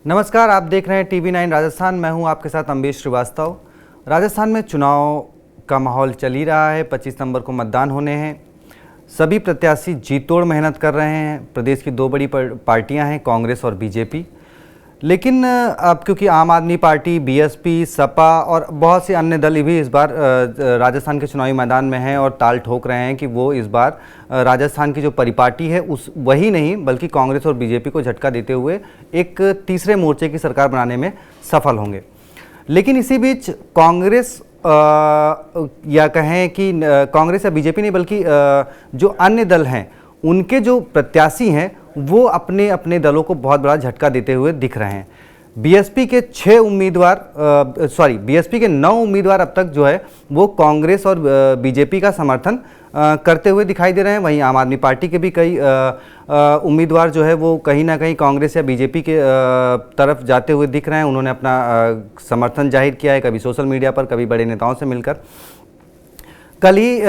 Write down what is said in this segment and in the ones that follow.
नमस्कार, आप देख रहे हैं TV9 राजस्थान। मैं हूं आपके साथ अम्बेश श्रीवास्तव। राजस्थान में चुनाव का माहौल चल ही रहा है। 25 नवंबर को मतदान होने हैं। सभी प्रत्याशी जी तोड़ मेहनत कर रहे हैं। प्रदेश की दो बड़ी पार्टियां हैं, कांग्रेस और बीजेपी। लेकिन अब क्योंकि आम आदमी पार्टी, बीएसपी, सपा और बहुत से अन्य दल भी इस बार राजस्थान के चुनावी मैदान में हैं और ताल ठोक रहे हैं कि वो इस बार राजस्थान की जो परिपाटी है उस वही नहीं बल्कि कांग्रेस और बीजेपी को झटका देते हुए एक तीसरे मोर्चे की सरकार बनाने में सफल होंगे। लेकिन इसी बीच कांग्रेस या कहें कि कांग्रेस या बीजेपी नहीं बल्कि जो अन्य दल हैं उनके जो प्रत्याशी हैं वो अपने अपने दलों को बहुत बड़ा झटका देते हुए दिख रहे हैं। बीएसपी के 9 उम्मीदवार अब तक जो है वो कांग्रेस और बीजेपी का समर्थन करते हुए दिखाई दे रहे हैं। वहीं आम आदमी पार्टी के भी कई उम्मीदवार जो है वो कहीं ना कहीं कांग्रेस या बीजेपी के तरफ जाते हुए दिख रहे हैं। उन्होंने अपना समर्थन जाहिर किया है, कभी सोशल मीडिया पर, कभी बड़े नेताओं से मिलकर। कल ही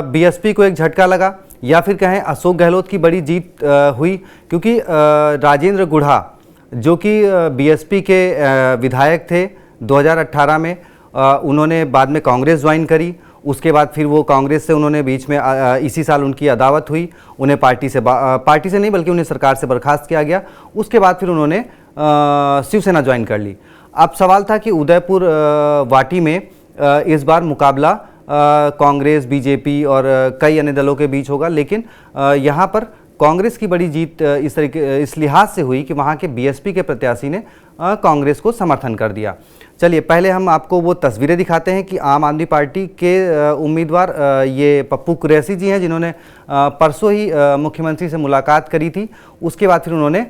बीएसपी को एक झटका लगा या फिर कहें अशोक गहलोत की बड़ी जीत हुई, क्योंकि राजेंद्र गुढ़ा जो कि बीएसपी के विधायक थे 2018 में, उन्होंने बाद में कांग्रेस ज्वाइन करी। उसके बाद फिर वो कांग्रेस से उन्होंने बीच में इसी साल उनकी अदावत हुई। उन्हें पार्टी से नहीं बल्कि उन्हें सरकार से बर्खास्त किया गया। उसके बाद फिर उन्होंने शिवसेना ज्वाइन कर ली। अब सवाल था कि उदयपुर वाटी में इस बार मुकाबला कांग्रेस, बीजेपी और कई अन्य दलों के बीच होगा। लेकिन यहाँ पर कांग्रेस की बड़ी जीत इस लिहाज से हुई कि वहाँ के बीएसपी के प्रत्याशी ने कांग्रेस को समर्थन कर दिया। चलिए पहले हम आपको वो तस्वीरें दिखाते हैं कि आम आदमी पार्टी के उम्मीदवार ये पप्पू कुरैशी जी हैं, जिन्होंने परसों ही मुख्यमंत्री से मुलाकात करी थी। उसके बाद फिर उन्होंने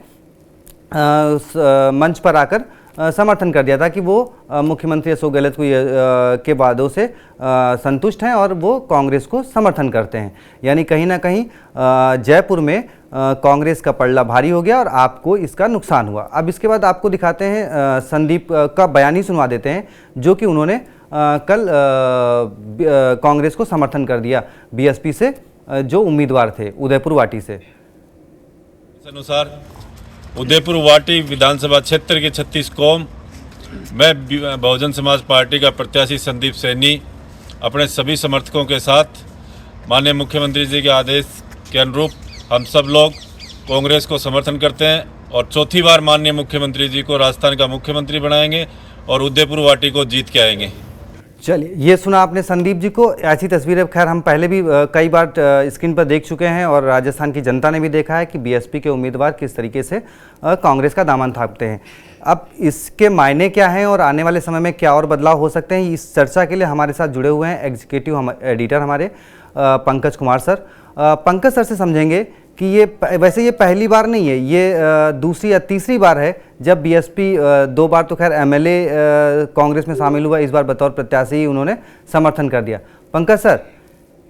मंच पर आकर समर्थन कर दिया था कि वो मुख्यमंत्री अशोक गहलोत के वादों से संतुष्ट हैं और वो कांग्रेस को समर्थन करते हैं। यानी कहीं ना कहीं जयपुर में कांग्रेस का पलड़ा भारी हो गया और आपको इसका नुकसान हुआ। अब इसके बाद आपको दिखाते हैं संदीप का बयान ही सुनवा देते हैं, जो कि उन्होंने कल कांग्रेस को समर्थन कर दिया बीएसपी से जो उम्मीदवार थे उदयपुर वाटी से। इस अनुसार उदयपुर वाटी विधानसभा क्षेत्र के 36 कौम, मैं बहुजन समाज पार्टी का प्रत्याशी संदीप सैनी अपने सभी समर्थकों के साथ माननीय मुख्यमंत्री जी के आदेश के अनुरूप हम सब लोग कांग्रेस को समर्थन करते हैं और चौथी बार माननीय मुख्यमंत्री जी को राजस्थान का मुख्यमंत्री बनाएंगे और उदयपुर वाटी को जीत के आएंगे। चलिए, ये सुना आपने संदीप जी को। ऐसी तस्वीरें खैर हम पहले भी कई बार स्क्रीन पर देख चुके हैं और राजस्थान की जनता ने भी देखा है कि बीएसपी के उम्मीदवार किस तरीके से कांग्रेस का दामन थामते हैं। अब इसके मायने क्या हैं और आने वाले समय में क्या और बदलाव हो सकते हैं, इस चर्चा के लिए हमारे साथ जुड़े हुए हैं एग्जीक्यूटिव एडिटर हमारे पंकज कुमार सर। पंकज सर से समझेंगे कि ये वैसे ये पहली बार नहीं है, ये दूसरी या तीसरी बार है जब बीएसपी 2 बार तो खैर एमएलए कांग्रेस में शामिल हुआ, इस बार बतौर प्रत्याशी ही उन्होंने समर्थन कर दिया। पंकज सर,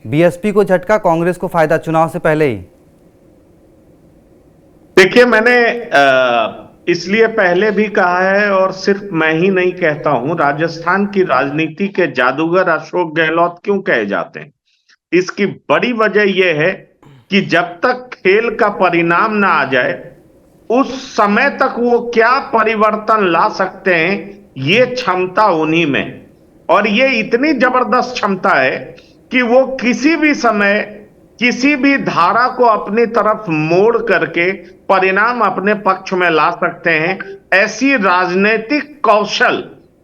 बीएसपी को झटका, कांग्रेस को फायदा चुनाव से पहले ही। देखिए, मैंने इसलिए पहले भी कहा है और सिर्फ मैं ही नहीं कहता हूं, राजस्थान की राजनीति के जादूगर अशोक गहलोत क्यों कहे जाते हैं। इसकी बड़ी वजह यह है कि जब तक खेल का परिणाम ना आ जाए उस समय तक वो क्या परिवर्तन ला सकते हैं, ये क्षमता उन्हीं में। और ये इतनी जबरदस्त क्षमता है कि वो किसी भी समय किसी भी धारा को अपनी तरफ मोड़ करके परिणाम अपने पक्ष में ला सकते हैं। ऐसी राजनीतिक कौशल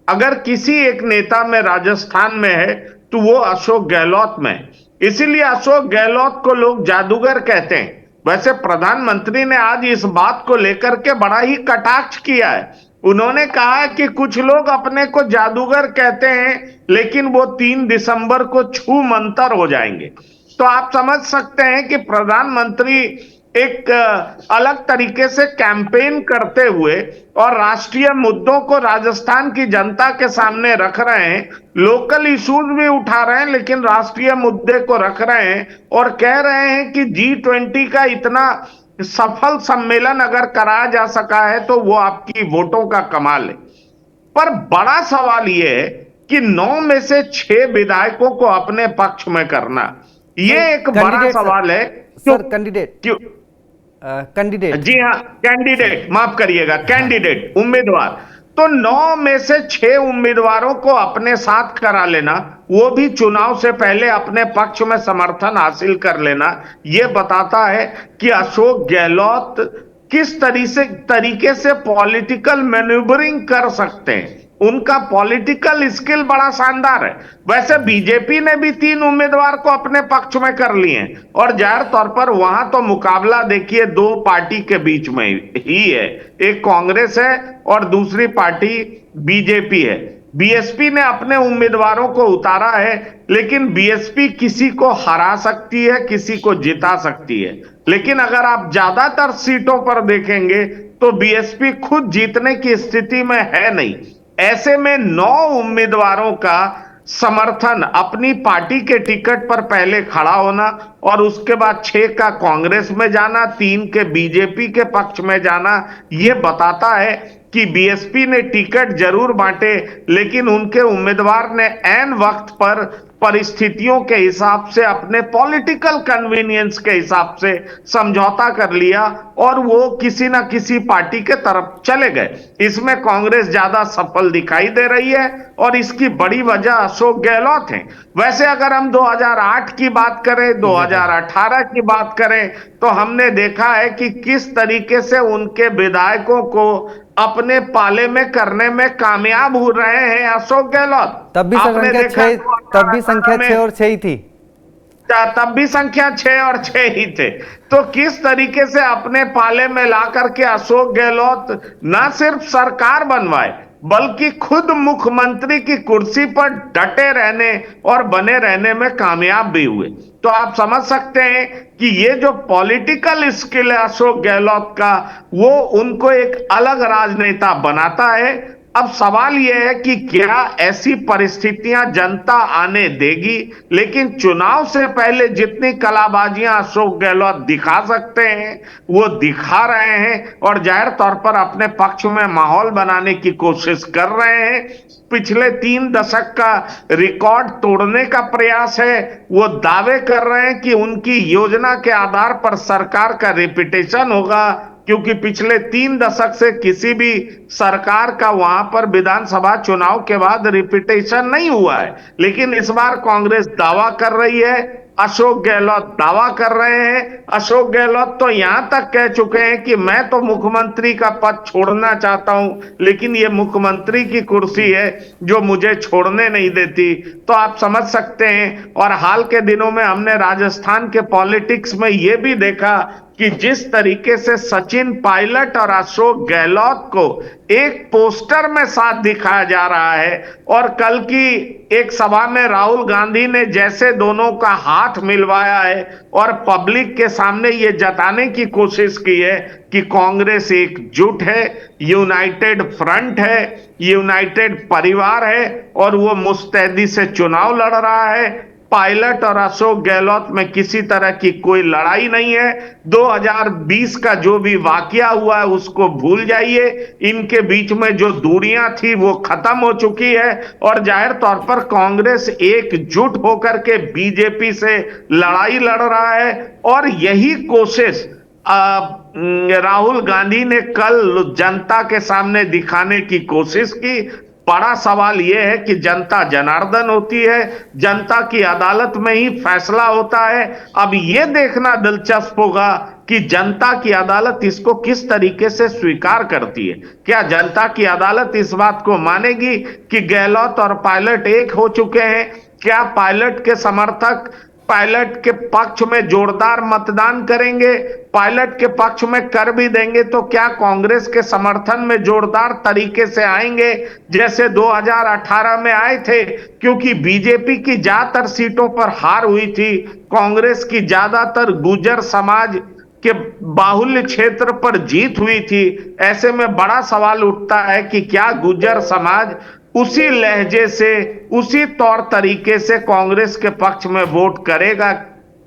अगर किसी एक नेता में राजस्थान में है तो वो अशोक गहलोत में है। इसीलिए अशोक गहलोत को लोग जादूगर कहते हैं। वैसे प्रधानमंत्री ने आज इस बात को लेकर के बड़ा ही कटाक्ष किया है। उन्होंने कहा कि कुछ लोग अपने को जादूगर कहते हैं लेकिन वो 3 दिसंबर को छू मंतर हो जाएंगे। तो आप समझ सकते हैं कि प्रधानमंत्री एक अलग तरीके से कैंपेन करते हुए और राष्ट्रीय मुद्दों को राजस्थान की जनता के सामने रख रहे हैं। लोकल इश्यूज भी उठा रहे हैं लेकिन राष्ट्रीय मुद्दे को रख रहे हैं और कह रहे हैं कि G20 का इतना सफल सम्मेलन अगर कराया जा सका है तो वो आपकी वोटों का कमाल है। पर बड़ा सवाल यह है कि 9 में से 6 विधायकों को अपने पक्ष में करना, ये एक बड़ा सवाल है। Sir candidate candidate. जी हाँ, कैंडिडेट, माफ करिएगा, कैंडिडेट, उम्मीदवार। तो 9 में से 6 उम्मीदवारों को अपने साथ करा लेना, वो भी चुनाव से पहले अपने पक्ष में समर्थन हासिल कर लेना, ये बताता है कि अशोक गहलोत किस तरीके से पॉलिटिकल मैन्यूवरिंग कर सकते हैं। उनका पॉलिटिकल स्किल बड़ा शानदार है। वैसे बीजेपी ने भी 3 उम्मीदवार को अपने पक्ष में कर लिए हैं, और जाहिर तौर पर वहां तो मुकाबला देखिए 2 पार्टी के बीच में ही है, एक कांग्रेस है और दूसरी पार्टी बीजेपी है। बीएसपी ने अपने उम्मीदवारों को उतारा है, लेकिन बीएसपी किसी को हरा सकती है, किसी को जिता सकती है। लेकिन अगर आप ज्यादातर सीटों पर देखेंगे तो बीएसपी खुद जीतने की स्थिति में है नहीं। ऐसे में 9 उम्मीदवारों का समर्थन अपनी पार्टी के टिकट पर पहले खड़ा होना और उसके बाद 6 का कांग्रेस में जाना, 3 के बीजेपी के पक्ष में जाना, यह बताता है कि बीएसपी ने टिकट जरूर बांटे, लेकिन उनके उम्मीदवार ने ऐन वक्त पर परिस्थितियों के हिसाब से, अपने पॉलिटिकल कन्वीनियंस के हिसाब से समझौता कर लिया और वो किसी ना किसी पार्टी के तरफ चले गए। इसमें कांग्रेस ज्यादा सफल दिखाई दे रही है और इसकी बड़ी वजह अशोक गहलोत है। वैसे अगर हम 2008 की बात करें, 2018 की बात करें, तो हमने देखा है कि किस तरीके से उनके विधायकों को अपने पाले में करने में कामयाब हो रहे हैं अशोक गहलोत। तब भी संख्या 6 और 6 ही थी। तब भी संख्या 6 और 6 ही थे। तो किस तरीके से अपने पाले में ला करके अशोक गहलोत न सिर्फ सरकार बनवाए, बल्कि खुद मुख्यमंत्री की कुर्सी पर डटे रहने और बने रहने में कामयाब भी हुए। तो आप समझ सकते हैं कि ये जो पॉलिटिकल स्किल है अशोक गहलोत का, वो उनको एक अलग राजनेता बनाता है। अब सवाल यह है कि क्या ऐसी परिस्थितियां जनता आने देगी, लेकिन चुनाव से पहले जितनी कलाबाजियां अशोक गहलोत दिखा सकते हैं वो दिखा रहे हैं और जाहिर तौर पर अपने पक्ष में माहौल बनाने की कोशिश कर रहे हैं। पिछले 3 दशक का रिकॉर्ड तोड़ने का प्रयास है। वो दावे कर रहे हैं कि उनकी योजना के आधार पर सरकार का रेपुटेशन होगा, क्योंकि पिछले 3 दशक से किसी भी सरकार का वहां पर विधानसभा चुनाव के बाद रिपीटेशन नहीं हुआ है। लेकिन इस बार कांग्रेस दावा कर रही है, अशोक गहलोत दावा कर रहे हैं। अशोक गहलोत तो यहां तक कह चुके हैं कि मैं तो मुख्यमंत्री का पद छोड़ना चाहता हूं, लेकिन ये मुख्यमंत्री की कुर्सी है जो मुझे छोड़ने नहीं देती। तो आप समझ सकते हैं। और हाल के दिनों में हमने राजस्थान के पॉलिटिक्स में यह भी देखा कि जिस तरीके से सचिन पायलट और अशोक गहलोत को एक पोस्टर में साथ दिखाया जा रहा है, और कल की एक सभा में राहुल गांधी ने जैसे दोनों का हाथ मिलवाया है और पब्लिक के सामने ये जताने की कोशिश की है कि कांग्रेस एकजुट है, यूनाइटेड फ्रंट है, यूनाइटेड परिवार है और वो मुस्तैदी से चुनाव लड़ रहा है। पायलट और अशोक गहलोत में किसी तरह की कोई लड़ाई नहीं है। 2020 का जो भी वाकया हुआ है उसको भूल जाइए। इनके बीच में जो दूरियां थी वो खत्म हो चुकी है और जाहिर तौर पर कांग्रेस एकजुट होकर के बीजेपी से लड़ाई लड़ रहा है। और यही कोशिश राहुल गांधी ने कल जनता के सामने दिखाने की कोशिश की। बड़ा सवाल यह है कि जनता जनार्दन होती है, जनता की अदालत में ही फैसला होता है। अब यह देखना दिलचस्प होगा कि जनता की अदालत इसको किस तरीके से स्वीकार करती है। क्या जनता की अदालत इस बात को मानेगी कि गहलोत और पायलट एक हो चुके हैं? क्या पायलट के समर्थक पायलट के पक्ष में जोरदार मतदान करेंगे? पायलट के पक्ष में कर भी देंगे तो क्या कांग्रेस के समर्थन में जोरदार तरीके से आएंगे जैसे 2018 में आए थे? क्योंकि बीजेपी की ज्यादातर सीटों पर हार हुई थी, कांग्रेस की ज्यादातर गुर्जर समाज के बाहुल्य क्षेत्र पर जीत हुई थी। ऐसे में बड़ा सवाल उठता है कि क्या गुर्जर समाज उसी लहजे से, उसी तौर तरीके से कांग्रेस के पक्ष में वोट करेगा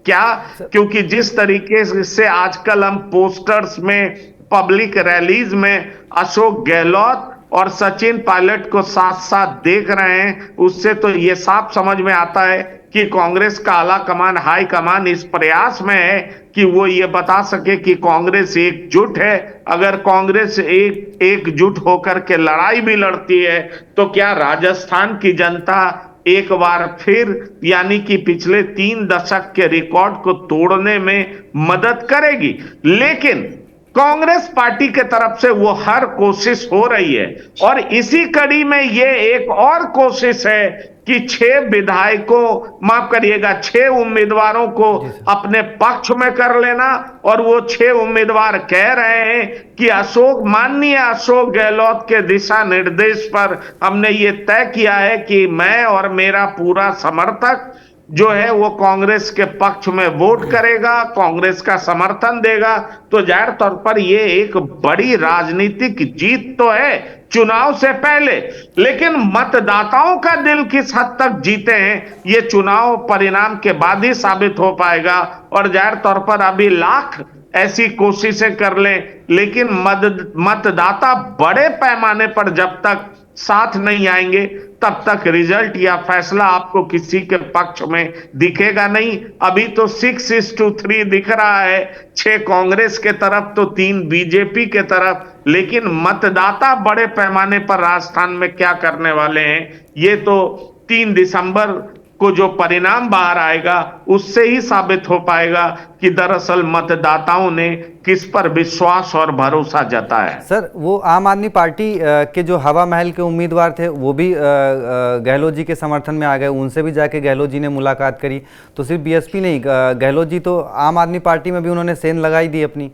क्या? क्योंकि जिस तरीके से आजकल हम पोस्टर्स में, पब्लिक रैलीज में अशोक गहलोत और सचिन पायलट को साथ साथ देख रहे हैं, उससे तो ये साफ समझ में आता है कि कांग्रेस का आला कमान, हाई कमान इस प्रयास में है कि वो ये बता सके कि कांग्रेस एकजुट है। अगर कांग्रेस एकजुट होकर के लड़ाई भी लड़ती है तो क्या राजस्थान की जनता एक बार फिर यानी कि पिछले 3 दशक के रिकॉर्ड को तोड़ने में मदद करेगी? लेकिन कांग्रेस पार्टी के तरफ से वो हर कोशिश हो रही है और इसी कड़ी में ये एक और कोशिश है कि 6 विधायकों, माफ करिएगा 6 उम्मीदवारों को अपने पक्ष में कर लेना। और वो 6 उम्मीदवार कह रहे हैं कि माननीय अशोक गहलोत के दिशा निर्देश पर हमने ये तय किया है कि मैं और मेरा पूरा समर्थक जो है वो कांग्रेस के पक्ष में वोट करेगा, कांग्रेस का समर्थन देगा। तो जाहिर तौर पर ये एक बड़ी राजनीतिक जीत तो है चुनाव से पहले, लेकिन मतदाताओं का दिल किस हद तक जीते हैं ये चुनाव परिणाम के बाद ही साबित हो पाएगा। और जाहिर तौर पर अभी लाख ऐसी कोशिशें कर लें, लेकिन मतदाता बड़े पैमाने पर जब तक साथ नहीं आएंगे तब तक रिजल्ट या फैसला आपको किसी के पक्ष में दिखेगा नहीं। अभी तो 6:3 दिख रहा है, 6 कांग्रेस के तरफ तो 3 बीजेपी के तरफ। लेकिन मतदाता बड़े पैमाने पर राजस्थान में क्या करने वाले हैं ये तो 3 दिसंबर को जो परिणाम बाहर आएगा उससे ही साबित हो पाएगा कि दरअसल मतदाताओं ने किस पर विश्वास और भरोसा जताया है। सर, वो आम आदमी पार्टी के जो हवा महल के उम्मीदवार थे वो भी गहलोत जी के समर्थन में आ गए, उनसे भी जाके गहलोत जी ने मुलाकात करी। तो सिर्फ बीएसपी नहीं, गहलोत जी तो आम आदमी पार्टी में भी उन्होंने सेंध लगाई दी अपनी,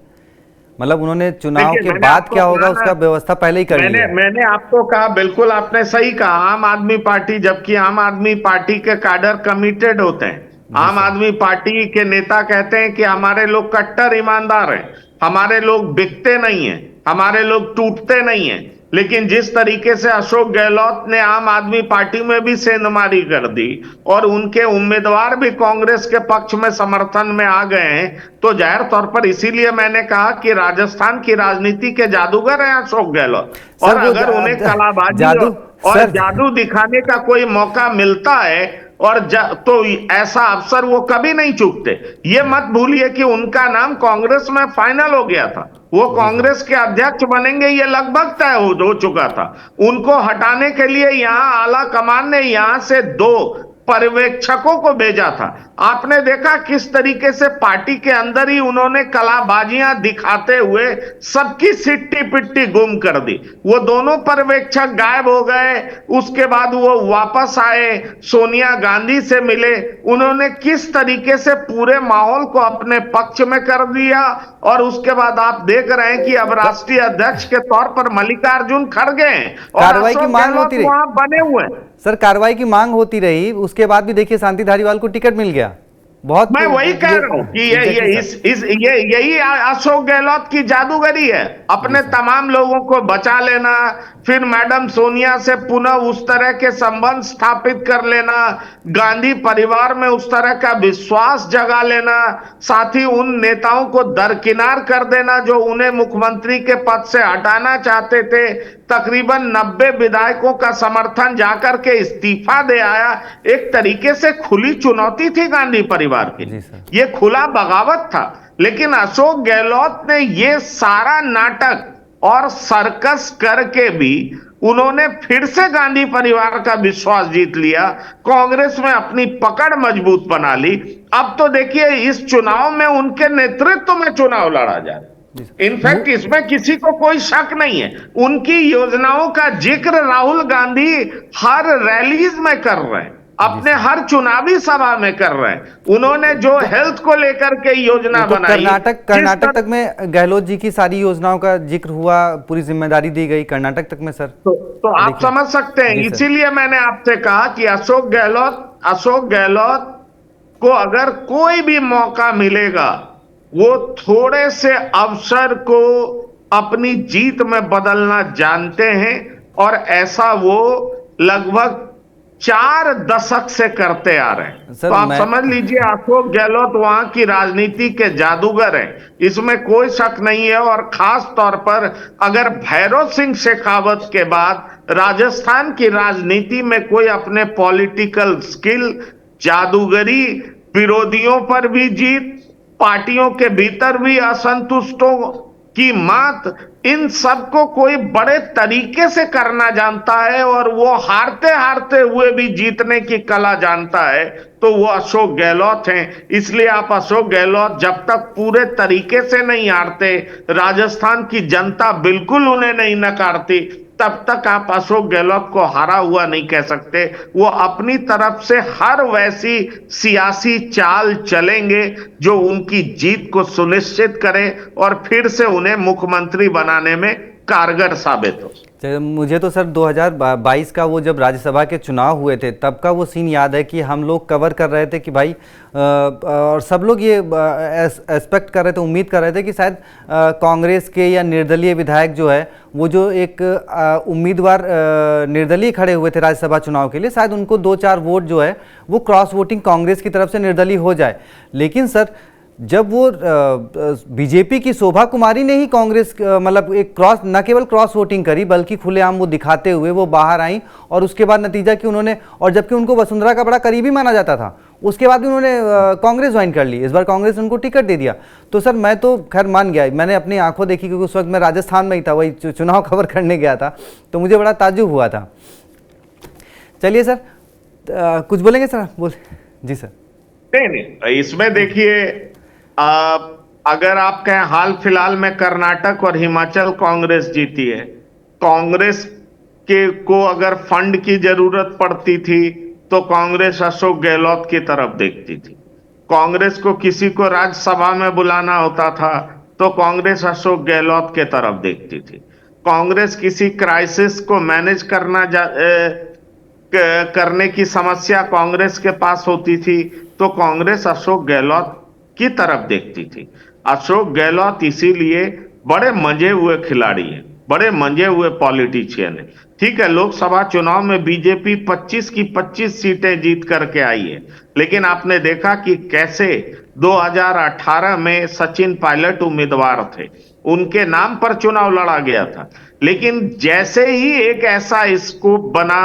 मतलब उन्होंने चुनाव के बाद क्या होगा उसका व्यवस्था पहले ही कर ली है। मैंने आपको कहा, बिल्कुल आपने सही कहा, आम आदमी पार्टी, जबकि आम आदमी पार्टी के कैडर कमिटेड होते हैं। आम आदमी पार्टी के नेता कहते हैं कि हमारे लोग कट्टर ईमानदार हैं, हमारे लोग बिकते नहीं हैं, हमारे लोग टूटते नहीं हैं। लेकिन जिस तरीके से अशोक गहलोत ने आम आदमी पार्टी में भी सेंधमारी कर दी और उनके उम्मीदवार भी कांग्रेस के पक्ष में समर्थन में आ गए हैं, तो जाहिर तौर पर इसीलिए मैंने कहा कि राजस्थान की राजनीति के जादूगर हैं अशोक गहलोत। और अगर उन्हें कलाबाजी और जादू दिखाने का कोई मौका मिलता है और तो ऐसा अवसर वो कभी नहीं चूकते। ये मत भूलिए कि उनका नाम कांग्रेस में फाइनल हो गया था, वो कांग्रेस के अध्यक्ष बनेंगे ये लगभग तय हो चुका था। उनको हटाने के लिए यहां आला कमान ने यहां से 2 पर्यवेक्षकों को भेजा था। आपने देखा किस तरीके से पार्टी के अंदर ही उन्होंने कलाबाजियां दिखाते हुए सबकी सिट्टी पिट्टी गुम कर दी। वो दोनों पर्यवेक्षक गायब हो गए, उसके बाद वो वापस आए, सोनिया गांधी से मिले, उन्होंने किस तरीके से पूरे माहौल को अपने पक्ष में कर दिया। और उसके बाद आप देख रहे हैं कि अब राष्ट्रीय अध्यक्ष के तौर पर मल्लिकार्जुन खड़गे हैं और कार्रवाई की मांग होती रही, वहां बने हुए हैं। सर कार्रवाई की मांग होती रही, उसके बाद भी देखिए शांति धारीवाल को टिकट मिल गया। बहुत मैं वही कह रहा हूं कि यही अशोक गहलोत की जादूगरी है, अपने तमाम लोगों को बचा लेना, फिर मैडम सोनिया से पुनः उस तरह के संबंध स्थापित कर लेना, गांधी परिवार में उस तरह का विश्वास जगा लेना, साथ ही उन नेताओं को दरकिनार कर देना जो उन्हें मुख्यमंत्री के पद से हटाना चाहते थे। तकरीबन 90 विधायकों का समर्थन जाकर के इस्तीफा दे आया। एक तरीके से खुली चुनौती थी गांधी परिवार की, ये खुला बगावत था। लेकिन अशोक गहलोत ने ये सारा नाटक और सर्कस करके भी उन्होंने फिर से गांधी परिवार का विश्वास जीत लिया, कांग्रेस में अपनी पकड़ मजबूत बना ली। अब तो देखिए इस चुनाव में उनके नेतृत्व में चुनाव लड़ा जा रहा है। इनफैक्ट इसमें किसी को कोई शक नहीं है, उनकी योजनाओं का जिक्र राहुल गांधी हर रैलीज में कर रहे हैं, अपने हर चुनावी सभा में कर रहे हैं। उन्होंने जो हेल्थ को लेकर के योजना तो बनाई, कर्नाटक तक में गहलोत जी की सारी योजनाओं का जिक्र हुआ, पूरी जिम्मेदारी दी गई कर्नाटक तक में। सर तो आप समझ सकते हैं, इसीलिए मैंने आपसे कहा कि अशोक गहलोत को अगर कोई भी मौका मिलेगा वो थोड़े से अवसर को अपनी जीत में बदलना जानते हैं और ऐसा वो लगभग 4 दशक से करते आ रहे हैं। तो आप समझ लीजिए अशोक गहलोत वहां की राजनीति के जादूगर हैं, इसमें कोई शक नहीं है। और खास तौर पर अगर भैरव सिंह शेखावत के बाद राजस्थान की राजनीति में कोई अपने पॉलिटिकल स्किल, जादूगरी, विरोधियों पर भी जीत, पार्टियों के भीतर भी असंतुष्टों की मात, इन सबको कोई बड़े तरीके से करना जानता है और वो हारते हारते हुए भी जीतने की कला जानता है, तो वो अशोक गहलोत हैं। इसलिए आप अशोक गहलोत जब तक पूरे तरीके से नहीं हारते, राजस्थान की जनता बिल्कुल उन्हें नहीं नकारती, तब तक आप अशोक गहलोत को हारा हुआ नहीं कह सकते। वो अपनी तरफ से हर वैसी सियासी चाल चलेंगे जो उनकी जीत को सुनिश्चित करे और फिर से उन्हें मुख्यमंत्री बनाने में कारगर साबित हो। मुझे तो सर 2022 का वो जब राज्यसभा के चुनाव हुए थे तब का वो सीन याद है कि हम लोग कवर कर रहे थे कि भाई और सब लोग ये एक्सपेक्ट कर रहे थे, उम्मीद कर रहे थे कि शायद कांग्रेस के या निर्दलीय विधायक जो है वो जो एक उम्मीदवार निर्दलीय खड़े हुए थे राज्यसभा चुनाव के लिए, शायद उनको 2-4 वोट जो है वो क्रॉस वोटिंग कांग्रेस की तरफ से निर्दलीय हो जाए। लेकिन सर जब वो बीजेपी की शोभा कुमारी ने ही कांग्रेस मतलब एक क्रॉस, न केवल क्रॉस वोटिंग करी बल्कि खुलेआम वो दिखाते हुए वो बाहर आई, और उसके बाद नतीजा कि उन्होंने, और जबकि उनको वसुंधरा का बड़ा करीबी माना जाता था, उसके बाद भी उन्होंने कांग्रेस ज्वाइन कर ली। इस बार कांग्रेस ने उनको टिकट दे दिया। तो सर मैं तो खैर मान गया, मैंने अपनी आंखों देखी क्योंकि उस वक्त मैं राजस्थान में ही था, वही चुनाव कवर करने गया था, तो मुझे बड़ा ताज्जुब हुआ था। चलिए सर कुछ बोलेंगे सर? बोल जी सर। नहीं, इसमें देखिए अगर आप कहें हाल फिलहाल में कर्नाटक और हिमाचल कांग्रेस जीती है, कांग्रेस के को अगर फंड की जरूरत पड़ती थी तो कांग्रेस अशोक गहलोत की तरफ देखती थी। कांग्रेस को किसी को राज्यसभा में बुलाना होता था तो कांग्रेस अशोक गहलोत के तरफ देखती थी। कांग्रेस किसी क्राइसिस को मैनेज करने की समस्या कांग्रेस के पास होती थी तो कांग्रेस अशोक गहलोत की तरफ देखती थी। अशोक गहलोत इसीलिए बड़े मंजे हुए खिलाड़ी हैं, बड़े मंजे हुए पॉलिटिशियन हैं। ठीक है, लोकसभा चुनाव में बीजेपी 25 की 25 सीटें जीत करके आई है, लेकिन आपने देखा कि कैसे 2018 में सचिन पायलट उम्मीदवार थे, उनके नाम पर चुनाव लड़ा गया था। लेकिन जैसे ही एक ऐसा स्कोप बना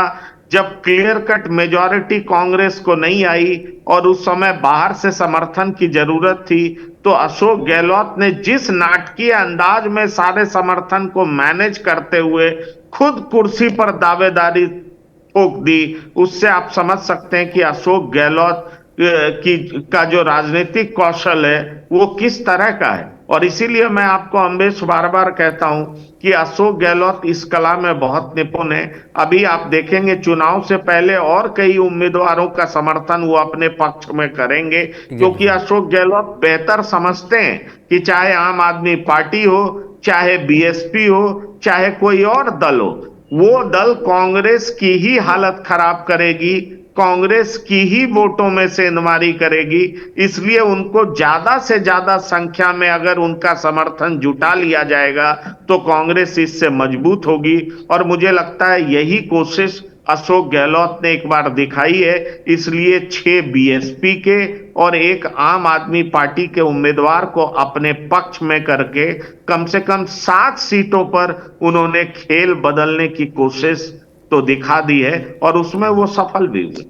जब क्लियर कट मेजॉरिटी कांग्रेस को नहीं आई और उस समय बाहर से समर्थन की जरूरत थी, तो अशोक गहलोत ने जिस नाटकीय अंदाज में सारे समर्थन को मैनेज करते हुए खुद कुर्सी पर दावेदारी ठोक दी, उससे आप समझ सकते हैं कि अशोक गहलोत का जो राजनीतिक कौशल है वो किस तरह का है। और इसीलिए मैं आपको अम्बेश बार बार कहता हूं कि अशोक गहलोत इस कला में बहुत निपुण है। अभी आप देखेंगे चुनाव से पहले और कई उम्मीदवारों का समर्थन वो अपने पक्ष में करेंगे, क्योंकि अशोक गहलोत बेहतर समझते हैं कि चाहे आम आदमी पार्टी हो, चाहे बीएसपी हो, चाहे कोई और दल हो, वो दल कांग्रेस की ही हालत खराब करेगी, कांग्रेस की ही वोटों में से इनवारी करेगी। इसलिए उनको ज्यादा से ज्यादा संख्या में अगर उनका समर्थन जुटा लिया जाएगा तो कांग्रेस इससे मजबूत होगी। और मुझे लगता है यही कोशिश अशोक गहलोत ने एक बार दिखाई है। इसलिए 6 बीएसपी के और एक आम आदमी पार्टी के उम्मीदवार को अपने पक्ष में करके कम से कम 7 सीटों पर उन्होंने खेल बदलने की कोशिश तो दिखा दी है और उसमें वो सफल भी हुए।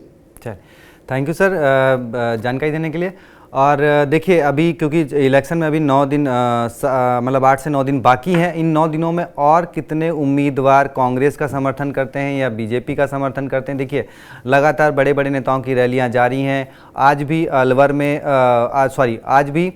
थैंक यू सर जानकारी देने के लिए। और देखिए अभी क्योंकि इलेक्शन में अभी 9 दिन मतलब 8 से 9 दिन बाकी हैं, इन 9 दिनों में और कितने उम्मीदवार कांग्रेस का समर्थन करते हैं या बीजेपी का समर्थन करते हैं। देखिए लगातार बड़े बड़े नेताओं की रैलियां जारी हैं। आज भी अलवर में आज भी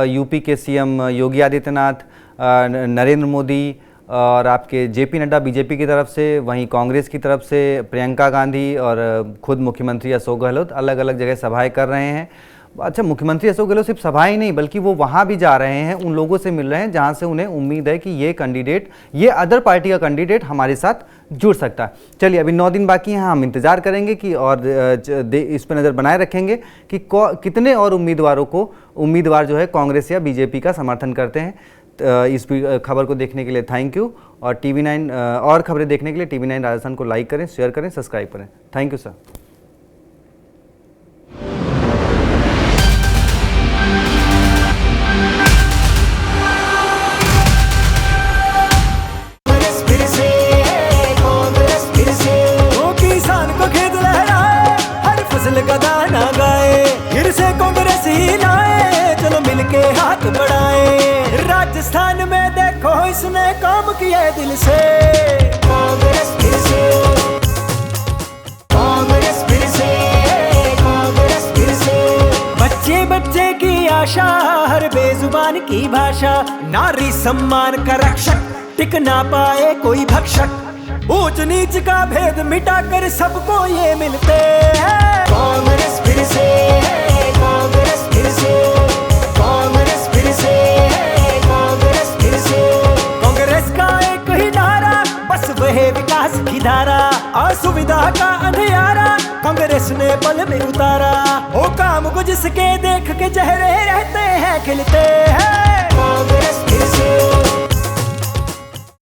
यूपी के सीएम योगी आदित्यनाथ, नरेंद्र मोदी और आपके जेपी नड्डा बीजेपी की तरफ से, वहीं कांग्रेस की तरफ से प्रियंका गांधी और खुद मुख्यमंत्री अशोक गहलोत अलग अलग जगह सभाएं कर रहे हैं। अच्छा, मुख्यमंत्री अशोक गहलोत सिर्फ सभाएं ही नहीं बल्कि वो वहां भी जा रहे हैं, उन लोगों से मिल रहे हैं जहां से उन्हें उम्मीद है कि ये कैंडिडेट, ये अदर पार्टी का कैंडिडेट हमारे साथ जुड़ सकता है। चलिए अभी 9 दिन बाकी हैं, हम इंतजार करेंगे कि और इस पर नज़र बनाए रखेंगे कि कितने और उम्मीदवार जो है कांग्रेस या बीजेपी का समर्थन करते हैं। इस खबर को देखने के लिए थैंक यू, और TV9 और खबरें देखने के लिए TV9 राजस्थान को लाइक करें, शेयर करें, सब्सक्राइब करें। Thank you sir. किसान को खेत लहराए, हर फसल का दाना के हाथ बढ़ाए। राजस्थान में देखो इसने काम किए दिल से। कांग्रेस फिर से, कांग्रेस फिर से, कांग्रेस फिर से। बच्चे बच्चे की आशा, हर बेजुबान की भाषा, नारी सम्मान का रक्षक, टिक ना पाए कोई भक्षक। ऊंच नीच का भेद मिटाकर सबको ये मिलते हैं। कांग्रेस फिर से, कांग्रेस फिर से, कांग्रेस फिर से, कांग्रेस फिर से। कांग्रेस का एक ही नारा, बस वह विकास की धारा, असुविधा का अंधियारा कांग्रेस ने पल में उतारा। हो काम को जिसके देख के चेहरे रहते हैं खिलते हैं। कांग्रेस